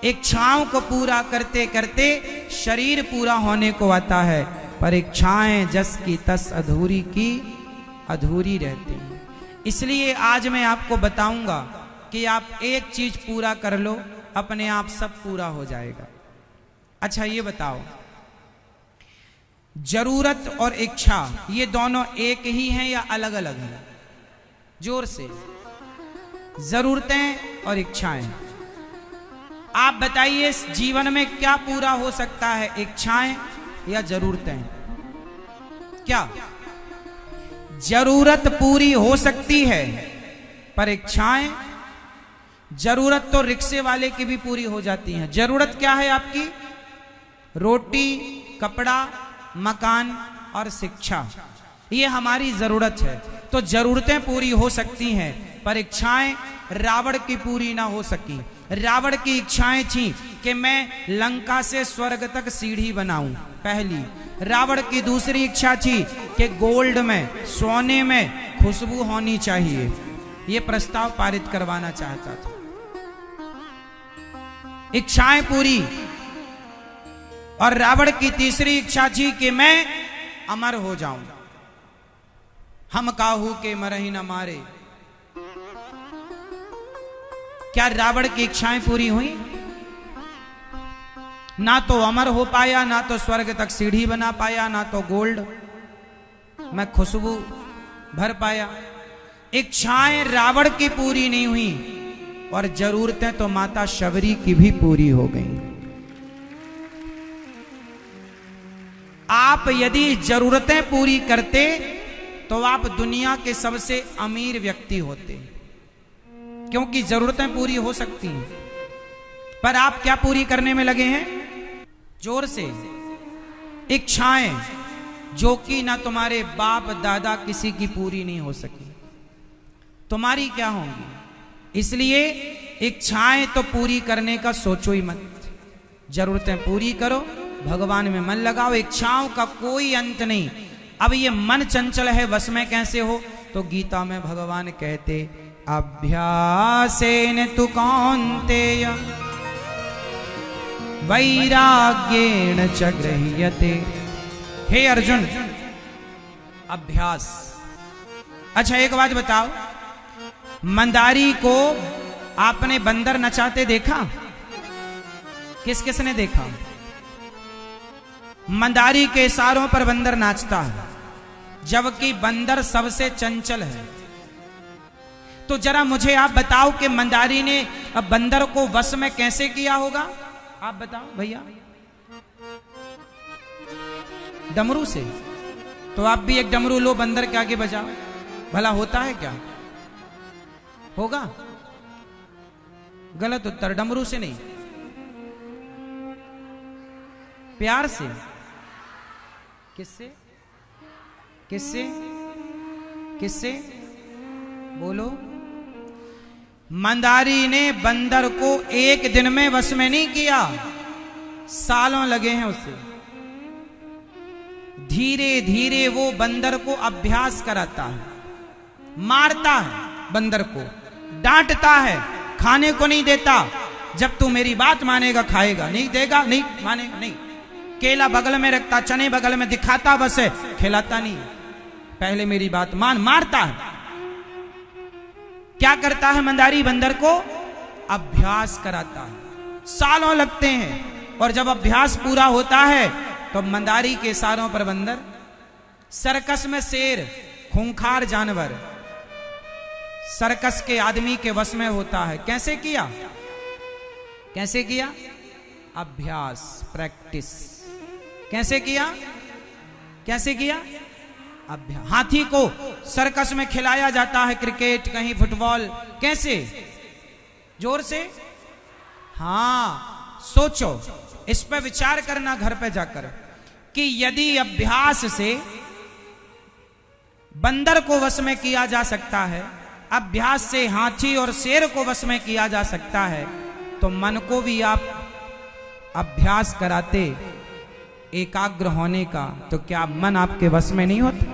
इच्छाओं को पूरा करते करते शरीर पूरा होने को आता है, पर इच्छाएं जस की तस अधूरी की अधूरी रहती हैं। इसलिए आज मैं आपको बताऊंगा कि आप एक चीज पूरा कर लो, अपने आप सब पूरा हो जाएगा। अच्छा ये बताओ, जरूरत और इच्छा ये दोनों एक ही हैं या अलग अलग हैं? जोर से। जरूरतें और इच्छाएं। आप बताइए जीवन में क्या पूरा हो सकता है, इच्छाएं या जरूरतें? क्या जरूरत पूरी हो सकती है पर इच्छाएं? जरूरत तो रिक्शे वाले की भी पूरी हो जाती है। जरूरत क्या है आपकी? रोटी, कपड़ा, मकान और शिक्षा, ये हमारी जरूरत है। तो जरूरतें पूरी हो सकती हैं पर इच्छाएं रावण की पूरी ना हो सकी। रावण की इच्छाएं थी कि मैं लंका से स्वर्ग तक सीढ़ी बनाऊं, पहली। रावण की दूसरी इच्छा थी कि गोल्ड में, सोने में खुशबू होनी चाहिए। यह प्रस्ताव पारित करवाना चाहता था। इच्छाएं पूरी। और रावण की तीसरी इच्छा थी कि मैं अमर हो जाऊं। हम काहू के मरही न मारे। क्या रावण की इच्छाएं पूरी हुई? ना तो अमर हो पाया, ना तो स्वर्ग तक सीढ़ी बना पाया, ना तो गोल्ड में खुशबू भर पाया। इच्छाएं रावण की पूरी नहीं हुई और जरूरतें तो माता शबरी की भी पूरी हो गई। आप यदि जरूरतें पूरी करते तो आप दुनिया के सबसे अमीर व्यक्ति होते, क्योंकि जरूरतें पूरी हो सकती हैं। पर आप क्या पूरी करने में लगे हैं? जोर से। इच्छाएं जो कि ना तुम्हारे बाप दादा किसी की पूरी नहीं हो सकी, तुम्हारी क्या होंगी? इसलिए इच्छाएं तो पूरी करने का सोचो ही मत। जरूरतें पूरी करो, भगवान में मन लगाओ। इच्छाओं का कोई अंत नहीं। अब ये मन चंचल है, वश में कैसे हो? तो गीता में भगवान कहते, अभ्यासेन तु कौन्तेय वैराग्येण च गृह्यते। हे अर्जुन, अभ्यास। अच्छा एक बात बताओ, मंदारी को आपने बंदर नचाते देखा? किस किसने देखा? मंदारी के इशारों पर बंदर नाचता है, जबकि बंदर सबसे चंचल है। तो जरा मुझे आप बताओ कि मंदारी ने अब बंदर को वश में कैसे किया होगा? आप बताओ भैया। डमरू से। तो आप भी एक डमरू लो, बंदर के आगे बजाओ, भला होता है क्या? होगा? गलत उत्तर। डमरू से नहीं, प्यार से। किससे? किससे? किससे? बोलो। मंदारी ने बंदर को एक दिन में वश में नहीं किया, सालों लगे हैं उसे। धीरे धीरे वो बंदर को अभ्यास कराता है, मारता है बंदर को, डांटता है, खाने को नहीं देता। जब तू मेरी बात मानेगा खाएगा, नहीं देगा नहीं मानेगा नहीं। केला बगल में रखता, चने बगल में दिखाता, बस है, खिलाता नहीं। पहले मेरी बात मान। मारता है। क्या करता है मंदारी? बंदर को अभ्यास कराता है। सालों लगते हैं और जब अभ्यास पूरा होता है तो मंदारी के इशारों पर बंदर, सर्कस में शेर, खूंखार जानवर, सर्कस के आदमी के वश में होता है। कैसे किया? कैसे किया? अभ्यास, प्रैक्टिस। कैसे किया? कैसे किया? अभ्यास। हाथी को सर्कस में खिलाया जाता है, क्रिकेट, कहीं फुटबॉल। कैसे? जोर से। हाँ, सोचो, इस पर विचार करना घर पे जाकर कि यदि अभ्यास से बंदर को वश में किया जा सकता है, अभ्यास से हाथी और शेर को वश में किया जा सकता है, तो मन को भी आप अभ्यास कराते एकाग्र होने का, तो क्या मन आपके वश में नहीं होता?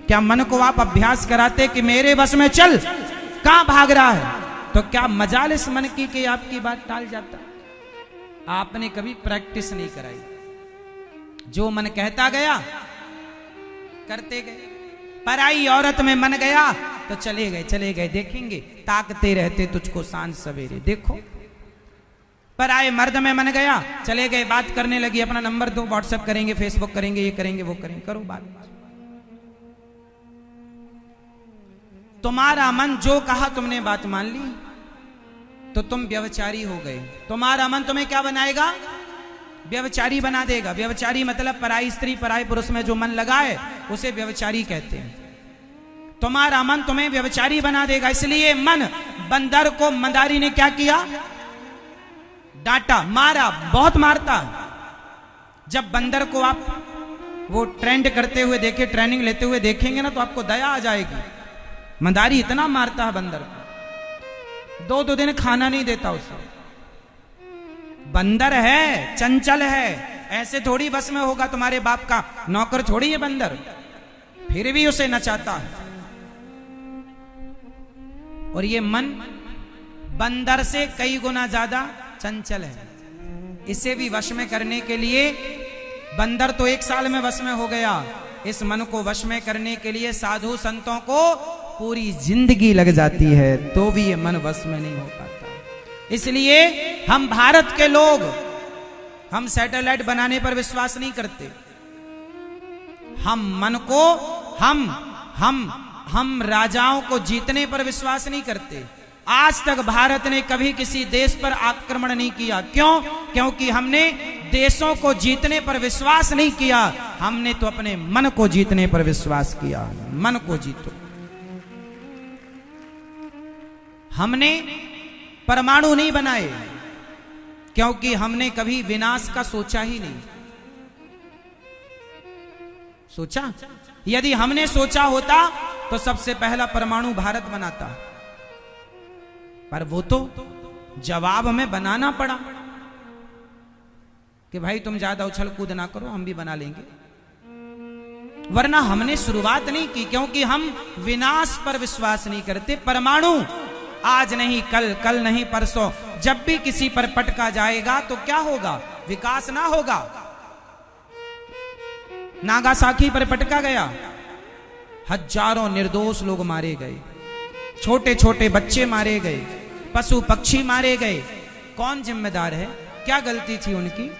क्या मन को आप अभ्यास कराते कि मेरे वश में चल, कहां भाग रहा है? तो क्या मजाल इस मन की कि आपकी बात टाल जाता? आपने कभी प्रैक्टिस नहीं कराई। जो मन कहता गया करते गए। पराई औरत में मन गया तो चले गए, देखेंगे ताकते रहते तुझको सांझ सवेरे, देखो। पराए मर्द में मन गया, चले गए, बात करने लगी, अपना नंबर दो, व्हाट्सएप करेंगे, फेसबुक करेंगे, ये करेंगे, वो करेंगे, करो बात। तुम्हारा मन जो कहा तुमने बात मान ली तो तुम व्यभिचारी हो गए। तुम्हारा मन तुम्हें क्या बनाएगा? व्यभिचारी बना देगा। व्यभिचारी मतलब पराई स्त्री पराई पुरुष में जो मन लगाए उसे व्यभिचारी कहते हैं। तुम्हारा मन तुम्हें व्यभिचारी बना देगा। इसलिए मन, बंदर को मंदारी ने क्या किया? डांटा, मारा, बहुत मारता। जब बंदर को आप वो ट्रेंड करते हुए देखे, ट्रेनिंग लेते हुए देखेंगे ना तो आपको दया आ जाएगी। मंदारी इतना मारता है बंदर को, 2 दिन खाना नहीं देता उसे। बंदर है, चंचल है, ऐसे थोड़ी बस में होगा तुम्हारे बाप का नौकर थोड़ी है बंदर, फिर भी उसे नचाता है। और ये मन बंदर से कई गुना ज्यादा चंचल है। इसे भी वश में करने के लिए, बंदर तो 1 साल में वश में हो गया, इस मन को वश में करने के लिए साधु संतों को पूरी जिंदगी लग जाती है, तो भी ये मन वश में नहीं हो पाता। इसलिए हम भारत के लोग, हम सैटेलाइट बनाने पर विश्वास नहीं करते। हम मन को, हम राजाओं को जीतने पर विश्वास नहीं करते। आज तक भारत ने कभी किसी देश पर आक्रमण नहीं किया। क्यों? क्योंकि हमने देशों को जीतने पर विश्वास नहीं किया, हमने तो अपने मन को जीतने पर विश्वास किया। मन को जीतो। हमने परमाणु नहीं बनाए क्योंकि हमने कभी विनाश का सोचा ही नहीं। सोचा? यदि हमने सोचा होता तो सबसे पहला परमाणु भारत बनाता, पर वो तो जवाब में बनाना पड़ा कि भाई तुम ज्यादा उछल कूद ना करो, हम भी बना लेंगे। वरना हमने शुरुआत नहीं की, क्योंकि हम विनाश पर विश्वास नहीं करते। परमाणु आज नहीं कल, कल नहीं परसों, जब भी किसी पर पटका जाएगा तो क्या होगा? विकास ना होगा। नागासाकी पर पटका गया, हजारों निर्दोष लोग मारे गए, छोटे छोटे बच्चे मारे गए, पशु पक्षी मारे गए। कौन जिम्मेदार है? क्या गलती थी उनकी?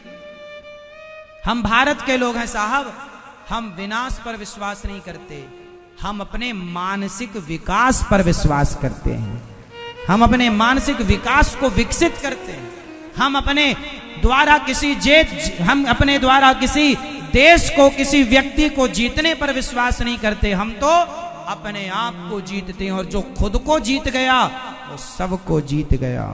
हम भारत के लोग हैं साहब, हम विनाश पर विश्वास नहीं करते, हम अपने मानसिक विकास पर विश्वास करते हैं। हम अपने मानसिक विकास को विकसित करते हैं। हम अपने द्वारा अपने द्वारा किसी देश को, किसी व्यक्ति को जीतने पर विश्वास नहीं करते। हम तो अपने आप को जीतते हैं, और जो खुद को जीत गया वो सबको जीत गया।